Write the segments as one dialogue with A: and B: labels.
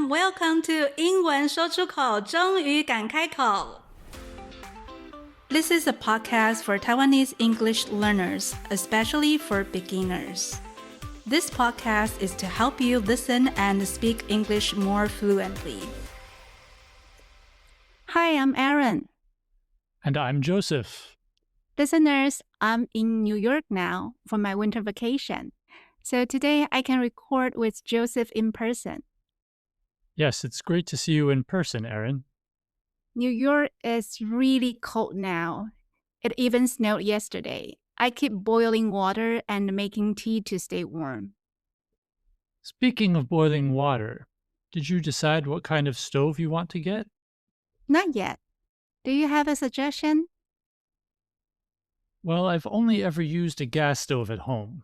A: Welcome to 英文说出口，终于敢开口。This is a podcast for Taiwanese English learners, especially for beginners. This podcast is to help you listen and speak English more fluently. Hi, I'm Aaron.
B: And I'm Joseph.
A: Listeners, I'm in New York now for my winter vacation. So today I can record with Joseph in person.
B: Yes, it's great to see you in person, Aaron.
A: New York is really cold now. It even snowed yesterday. I keep boiling water and making tea to stay warm.
B: Speaking of boiling water, did you decide what kind of stove you want to get?
A: Not yet. Do you have a suggestion?
B: Well, I've only ever used a gas stove at home.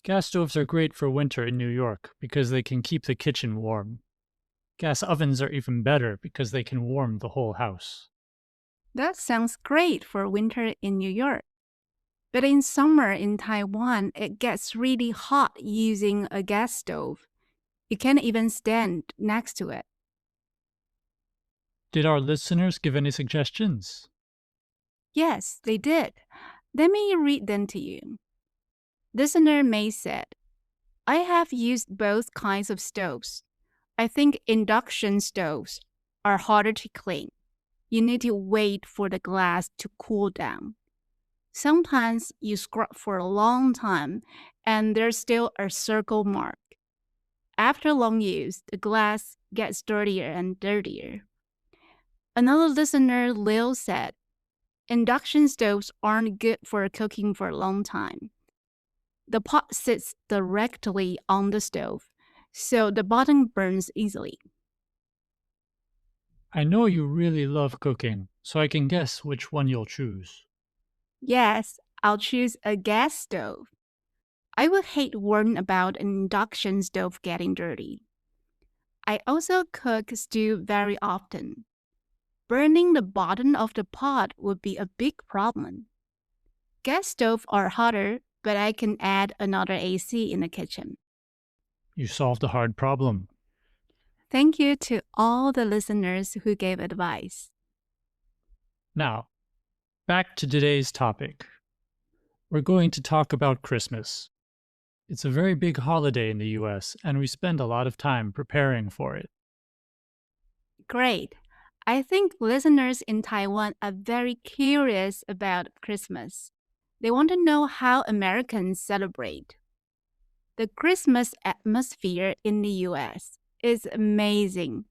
B: Gas stoves are great for winter in New York because they can keep the kitchen warm. Gas ovens are even better because they can warm the whole house.
A: That sounds great for winter in New York. But in summer in Taiwan, it gets really hot using a gas stove. You can't even stand next to it.
B: Did our listeners give any suggestions?
A: Yes, they did. Let me read them to you. Listener May said, I have used both kinds of stoves. I think induction stoves are harder to clean. You need to wait for the glass to cool down. Sometimes you scrub for a long time and there's still a circle mark. After long use, the glass gets dirtier and dirtier. Another listener, Lil, said, induction stoves aren't good for cooking for a long time. The pot sits directly on the stove, so the bottom burns easily.
B: I know you really love cooking, so I can guess which one you'll choose.
A: Yes, I'll choose a gas stove. I would hate worrying about an induction stove getting dirty. I also cook stew very often. Burning the bottom of the pot would be a big problem. Gas stoves are hotter, but I can add another AC in the kitchen.
B: You solved a hard problem.
A: Thank you to all the listeners who gave advice.
B: Now, back to today's topic. We're going to talk about Christmas. It's a very big holiday in the US, and we spend a lot of time preparing for it.
A: Great. I think listeners in Taiwan are very curious about Christmas. They want to know how Americans celebrate. The Christmas atmosphere in the US is amazing.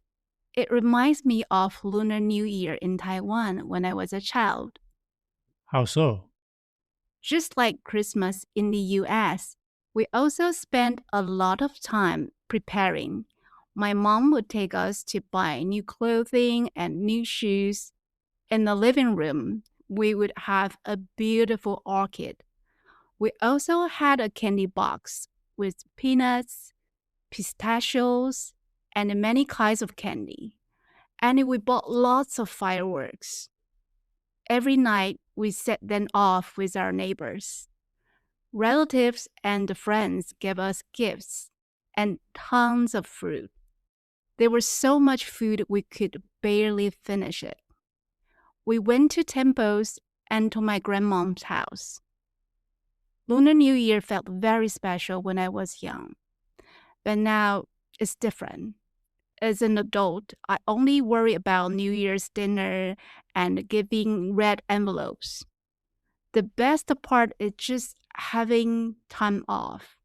A: It reminds me of Lunar New Year in Taiwan when I was a child.
B: How so?
A: Just like Christmas in the US, we also spend a lot of time preparing. My mom would take us to buy new clothing and new shoes. In the living room, we would have a beautiful orchid. We also had a candy box with peanuts, pistachios, and many kinds of candy. And we bought lots of fireworks. Every night, we set them off with our neighbors. Relatives and friends gave us gifts and tons of fruit. There was so much food we could barely finish it. We went to temples and to my grandmom's house. Lunar New Year felt very special when I was young, but now it's different. As an adult, I only worry about New Year's dinner and giving red envelopes. The best part is just having time off.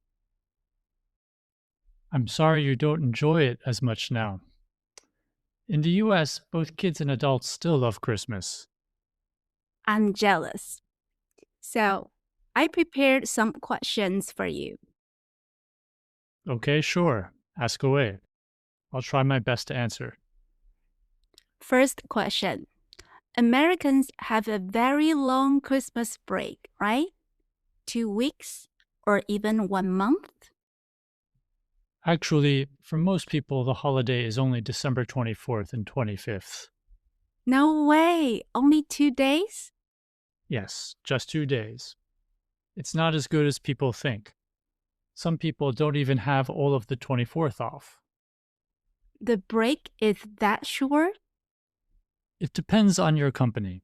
B: I'm sorry you don't enjoy it as much now. In the US, both kids and adults still love Christmas.
A: I'm jealous. So, I prepared some questions for you.
B: Okay, sure. Ask away. I'll try my best to answer.
A: First question. Americans have a very long Christmas break, right? 2 weeks or even 1 month?
B: Actually, for most people, the holiday is only December 24th and 25th.
A: No way! Only 2 days?
B: Yes, just 2 days. It's not as good as people think. Some people don't even have all of the 24th off.
A: The break is that short?
B: It depends on your company.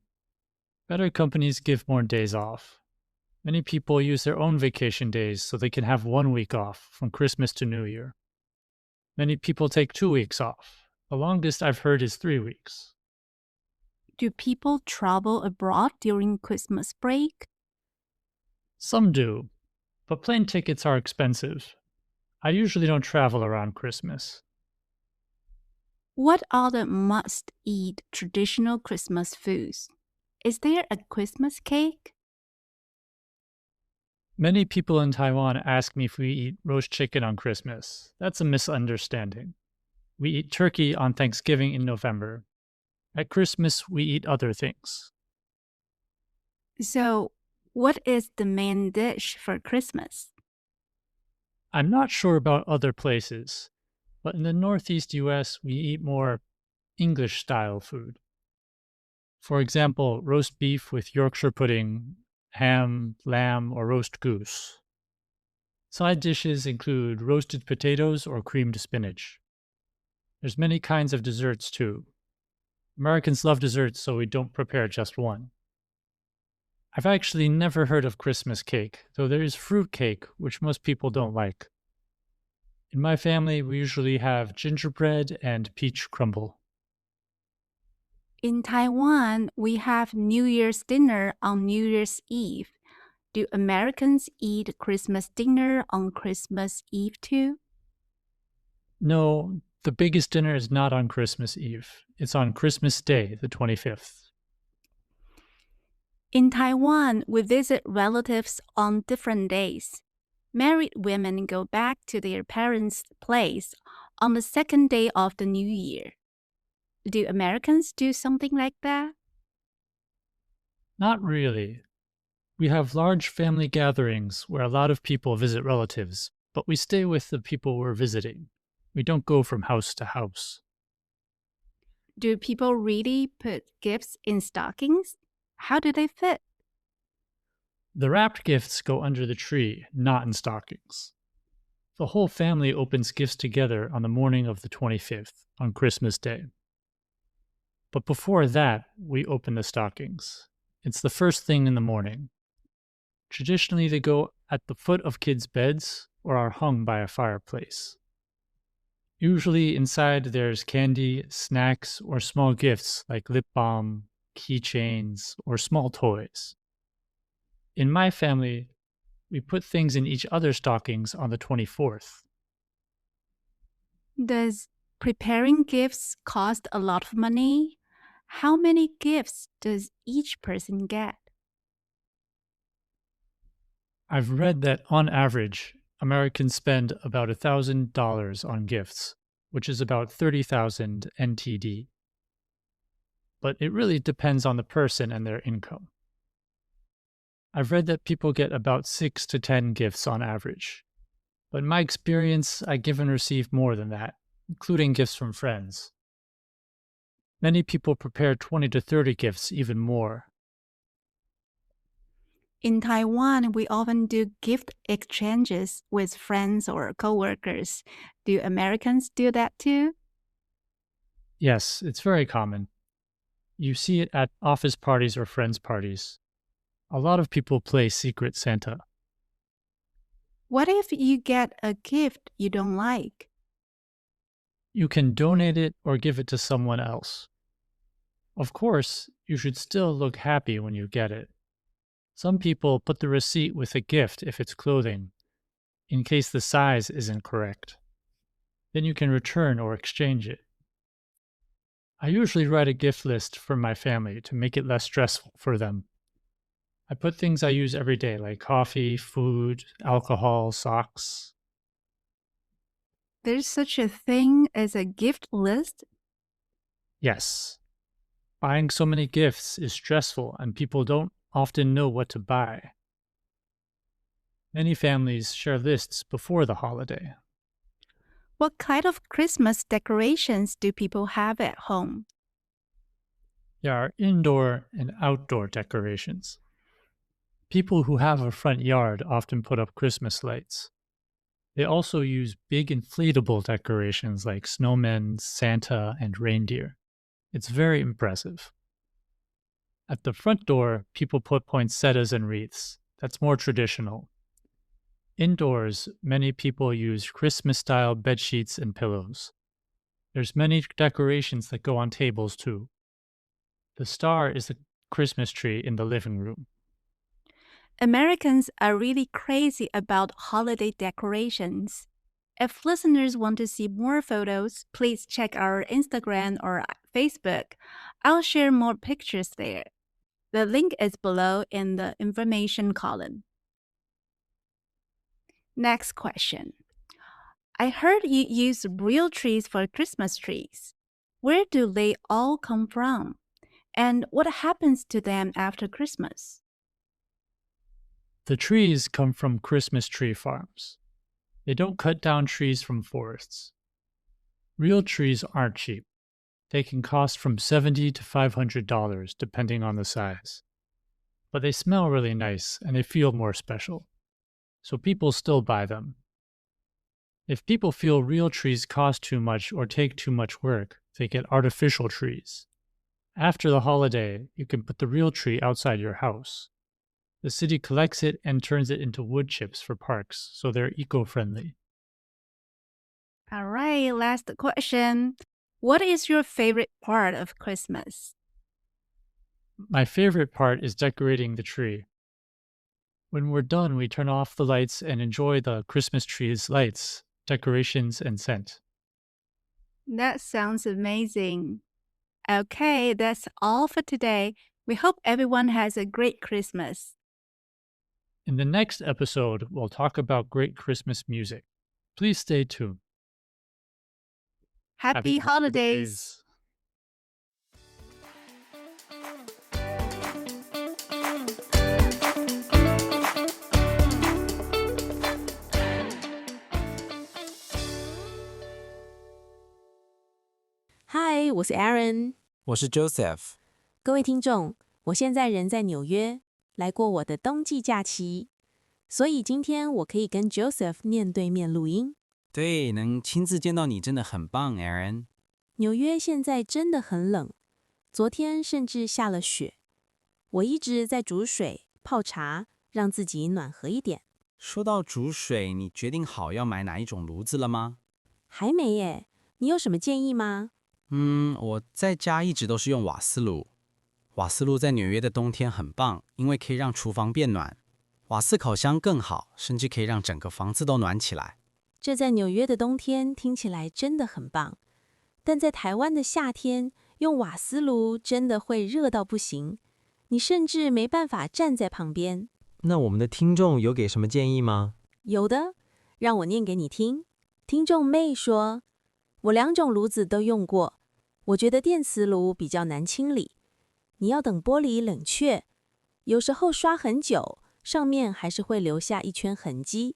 B: Better companies give more days off. Many people use their own vacation days so they can have 1 week off from Christmas to New Year. Many people take 2 weeks off. The longest I've heard is 3 weeks.
A: Do people travel abroad during Christmas break?
B: Some do, but plane tickets are expensive. I usually don't travel around Christmas.
A: What are the must-eat traditional Christmas foods? Is there a Christmas cake?
B: Many people in Taiwan ask me if we eat roast chicken on Christmas. That's a misunderstanding. We eat turkey on Thanksgiving in November. At Christmas, we eat other things.
A: So, what is the main dish for Christmas?
B: I'm not sure about other places, but in the Northeast US, we eat more English-style food. For example, roast beef with Yorkshire pudding, ham, lamb, or roast goose. Side dishes include roasted potatoes or creamed spinach. There's many kinds of desserts too. Americans love desserts, so we don't prepare just one. I've actually never heard of Christmas cake, though there is fruit cake, which most people don't like. In my family, we usually have gingerbread and peach crumble.
A: In Taiwan, we have New Year's dinner on New Year's Eve. Do Americans eat Christmas dinner on Christmas Eve too?
B: No, the biggest dinner is not on Christmas Eve. It's on Christmas Day, the 25th.
A: In Taiwan, we visit relatives on different days. Married women go back to their parents' place on the second day of the new year. Do Americans do something like that?
B: Not really. We have large family gatherings where a lot of people visit relatives, but we stay with the people we're visiting. We don't go from house to house.
A: Do people really put gifts in stockings? How do they fit?
B: The wrapped gifts go under the tree, not in stockings. The whole family opens gifts together on the morning of the 25th, on Christmas Day. But before that, we open the stockings. It's the first thing in the morning. Traditionally, they go at the foot of kids' beds or are hung by a fireplace. Usually inside there's candy, snacks, or small gifts like lip balm, keychains, or small toys. In my family, we put things in each other's stockings on the 24th.
A: Does preparing gifts cost a lot of money? How many gifts does each person get?
B: I've read that on average, Americans spend about $1,000 on gifts, which is about 30,000 NTD. But it really depends on the person and their income. I've read that people get about 6 to 10 gifts on average. But in my experience, I give and receive more than that, including gifts from friends. Many people prepare 20 to 30 gifts, even more.
A: In Taiwan, we often do gift exchanges with friends or coworkers. Do Americans do that too?
B: Yes, it's very common. You see it at office parties or friends' parties. A lot of people play Secret Santa.
A: What if you get a gift you don't like?
B: You can donate it or give it to someone else. Of course, you should still look happy when you get it. Some people put the receipt with a gift if it's clothing, in case the size isn't correct. Then you can return or exchange it. I usually write a gift list for my family to make it less stressful for them. I put things I use every day like coffee, food, alcohol, socks.
A: There's such a thing as a gift list?
B: Yes. Buying so many gifts is stressful and people don't often know what to buy. Many families share lists before the holiday.
A: What kind of Christmas decorations do people have at home?
B: There are indoor and outdoor decorations. People who have a front yard often put up Christmas lights. They also use big inflatable decorations like snowmen, Santa, and reindeer. It's very impressive. At the front door, people put poinsettias and wreaths. That's more traditional. Indoors, many people use Christmas-style bedsheets and pillows. There's many decorations that go on tables too. The star is a Christmas tree in the living room.
A: Americans are really crazy about holiday decorations. If listeners want to see more photos, please check our Instagram or Facebook. I'll share more pictures there. The link is below in the information column. Next question. I heard you use real trees for Christmas trees. Where do they all come from? And what happens to them after Christmas?
B: The trees come from Christmas tree farms. They don't cut down trees from forests. Real trees aren't cheap. They can cost from $70 to $500 depending on the size. But they smell really nice and they feel more special. So people still buy them. If people feel real trees cost too much or take too much work, they get artificial trees. After the holiday, you can put the real tree outside your house. The city collects it and turns it into wood chips for parks, so they're eco-friendly.
A: All right, last question. What is your favorite part of Christmas?
B: My favorite part is decorating the tree. When we're done, we turn off the lights and enjoy the Christmas tree's lights, decorations, and scent.
A: That sounds amazing. Okay, that's all for today. We hope everyone has a great Christmas.
B: In the next episode, we'll talk about great Christmas music. Please stay tuned.
A: Happy holidays!
C: Hi， 我是 Aaron，
D: 我是 Joseph。
C: 各位听众，我现在人在纽约，来过我的冬季假期，所以今天我可以跟 Joseph 面对面录音。
D: 对，能亲自见到你真的很棒 ，Aaron。
C: 纽约现在真的很冷，昨天甚至下了雪。我一直在煮水、泡茶，让自己暖和一点。
D: 说到煮水，你决定好要买哪一种炉子了吗？
C: 还没耶，你有什么建议吗？
D: 我在家一直都是用瓦斯炉。瓦斯炉在纽约的冬天很棒，因为可以让厨房变暖。瓦斯烤箱更好，甚至可以让整个房子都暖起来。
C: 这在纽约的冬天听起来真的很棒，但在台湾的夏天，用瓦斯炉真的会热到不行，你甚至没办法站在旁边。
E: 那我们的听众有给什么建议吗？
C: 有的，让我念给你听。听众妹说，我2种炉子都用过，我觉得电磁炉比较难清理，你要等玻璃冷却，有时候刷很久，上面还是会留下一圈痕迹，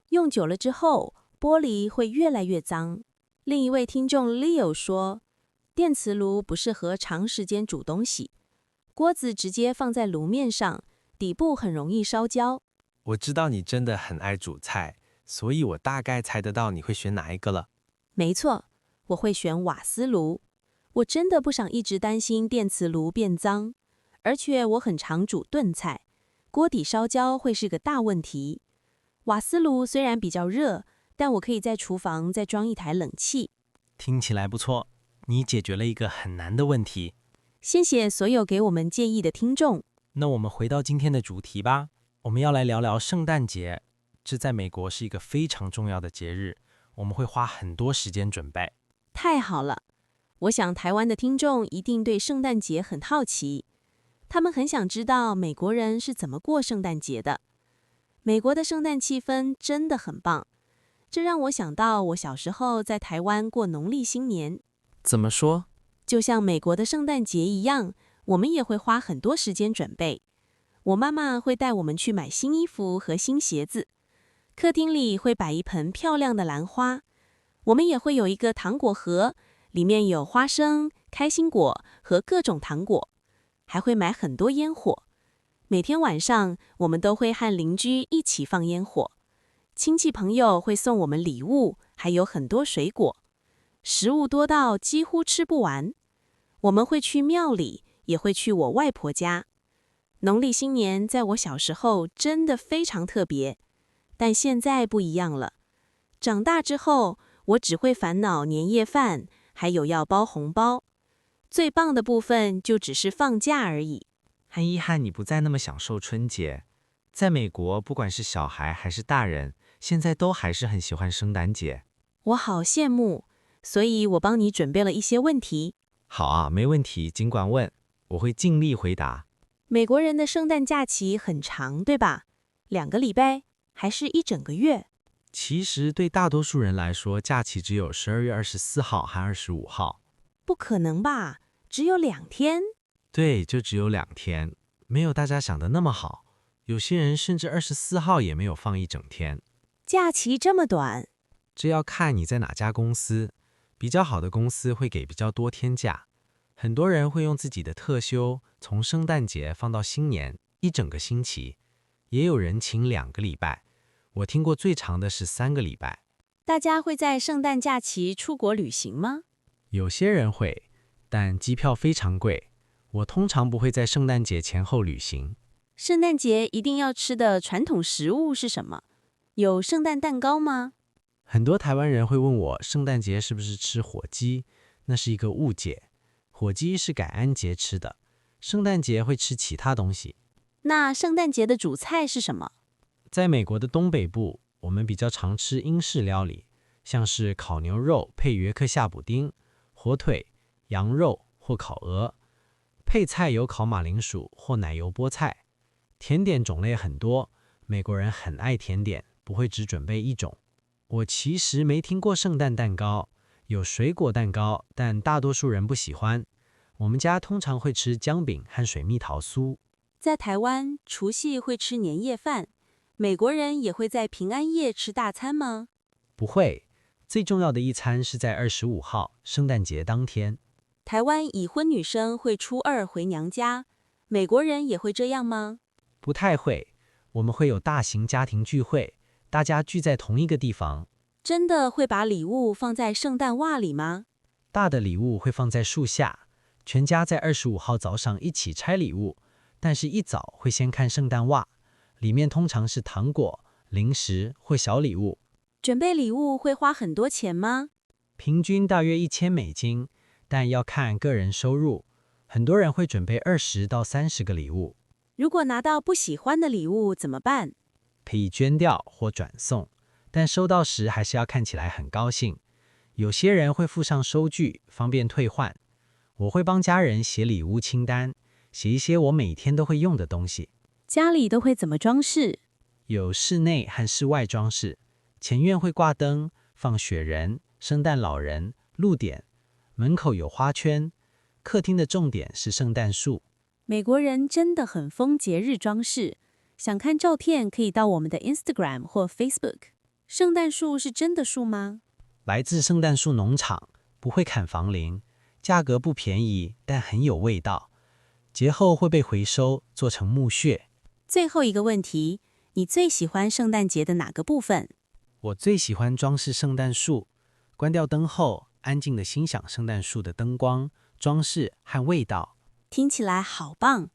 C: 用久了之后，玻璃会越来越脏。另一位听众 Leo 说，电磁炉不适合长时间煮东西，锅子直接放在炉面上，底部很容易烧焦。
E: 我知道你真的很爱煮菜，所以我大概猜得到你会选哪一个了。
C: 没错，我会选瓦斯炉。我真的不想一直担心电磁炉变脏，而且我很常煮炖菜，锅底烧焦会是个大问题。瓦斯炉虽然比较热，但我可以在厨房再装一台冷气。
E: 听起来不错，你解决了一个很难的问题。
C: 谢谢所有给我们建议的听众。
E: 那我们回到今天的主题吧，我们要来聊聊圣诞节。这在美国是一个非常重要的节日，我们会花很多时间准备。
C: 太好了，我想台湾的听众一定对圣诞节很好奇，他们很想知道美国人是怎么过圣诞节的。美国的圣诞气氛真的很棒，这让我想到我小时候在台湾过农历新年。
E: 怎么说？
C: 就像美国的圣诞节一样，我们也会花很多时间准备。我妈妈会带我们去买新衣服和新鞋子，客厅里会摆一盆漂亮的兰花，我们也会有一个糖果盒，里面有花生、开心果和各种糖果，还会买很多烟火。每天晚上，我们都会和邻居一起放烟火。亲戚朋友会送我们礼物，还有很多水果，食物多到几乎吃不完。我们会去庙里，也会去我外婆家。农历新年在我小时候真的非常特别，但现在不一样了。长大之后，我只会烦恼年夜饭，还有要包红包。最棒的部分就只是放假而已。
E: 很遗憾你不再那么享受春节。在美国，不管是小孩还是大人，现在都还是很喜欢圣诞节。
C: 我好羡慕，所以我帮你准备了一些问题。
E: 好啊，没问题，尽管问，我会尽力回答。
C: 美国人的圣诞假期很长，对吧？2个礼拜，还是1整个月？
E: 其实对大多数人来说，假期只有12月24号和25号。
C: 不可能吧？只有2天？
E: 对，就只有2天，没有大家想的那么好。有些人甚至24号也没有放1整天。
C: 假期这么短？
E: 这要看你在哪家公司。比较好的公司会给比较多天假。很多人会用自己的特休，从圣诞节放到新年1整个星期。也有人请2个礼拜。我听过最长的是3个礼拜。
C: 大家会在圣诞假期出国旅行吗？
E: 有些人会，但机票非常贵。我通常不会在圣诞节前后旅行。
C: 圣诞节一定要吃的传统食物是什么？有圣诞蛋糕吗？
E: 很多台湾人会问我，圣诞节是不是吃火鸡？那是一个误解。火鸡是感恩节吃的，圣诞节会吃其他东西。
C: 那圣诞节的主菜是什么？
E: 在美国的东北部，我们比较常吃英式料理，像是烤牛肉配约克夏补丁、火腿、羊肉或烤鹅。配菜有烤马铃薯或奶油菠菜。甜点种类很多，美国人很爱甜点，不会只准备1种。我其实没听过圣诞蛋糕，有水果蛋糕，但大多数人不喜欢。我们家通常会吃姜饼和水蜜桃酥。
C: 在台湾，除夕会吃年夜饭，美国人也会在平安夜吃大餐吗？
E: 不会，最重要的一餐是在25号，圣诞节当天。
C: 台湾已婚女生会初2回娘家，美国人也会这样吗？
E: 不太会，我们会有大型家庭聚会，大家聚在同一个地方。
C: 真的会把礼物放在圣诞袜里吗？
E: 大的礼物会放在树下，全家在25号早上一起拆礼物，但是一早会先看圣诞袜，里面通常是糖果、零食或小礼物。
C: 准备礼物会花很多钱吗？
E: 平均大约$1000，但要看个人收入。很多人会准备20到30个礼物。
C: 如果拿到不喜欢的礼物怎么办？
E: 可以捐掉或转送，但收到时还是要看起来很高兴。有些人会附上收据，方便退换。我会帮家人写礼物清单，写一些我每天都会用的东西。
C: 家里都会怎么装饰？
E: 有室内和室外装饰。前院会挂灯，放雪人、圣诞老人、露点。门口有花圈。客厅的重点是圣诞树。
C: 美国人真的很疯节日装饰，想看照片可以到我们的 Instagram 或 Facebook。圣诞树是真的树吗？
E: 来自圣诞树农场，不会砍房林，价格不便宜，但很有味道。节后会被回收，做成木屑。
C: 最后一个问题，你最喜欢圣诞节的哪个部分？
E: 我最喜欢装饰圣诞树，关掉灯后，安静地欣赏圣诞树的灯光、装饰和味道。
C: 听起来好棒！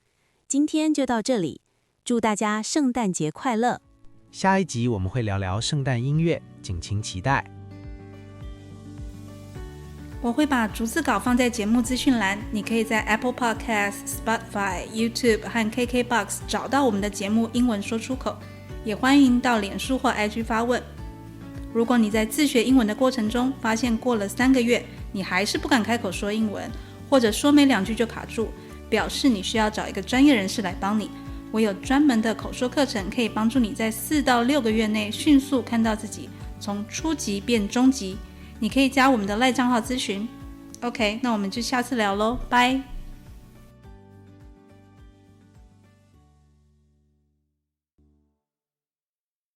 C: 今天就到这里，祝大家圣诞节快乐！
E: 下一集我们会聊聊圣诞音乐，敬请期待。
A: 我会把逐字稿放在节目资讯栏，你可以在 Apple Podcast、Spotify、YouTube 和 KKBOX 找到我们的节目英文说出口，也欢迎到脸书或 IG 发问。如果你在自学英文的过程中发现过了3个月，你还是不敢开口说英文，或者说没2句就卡住，表示你需要找一个专业人士来帮你。我有专门的口说课程，可以帮助你在4到6个月内迅速看到自己从初级变中级。你可以加我们的LINE账号咨询。OK， 那我们就下次聊咯，拜。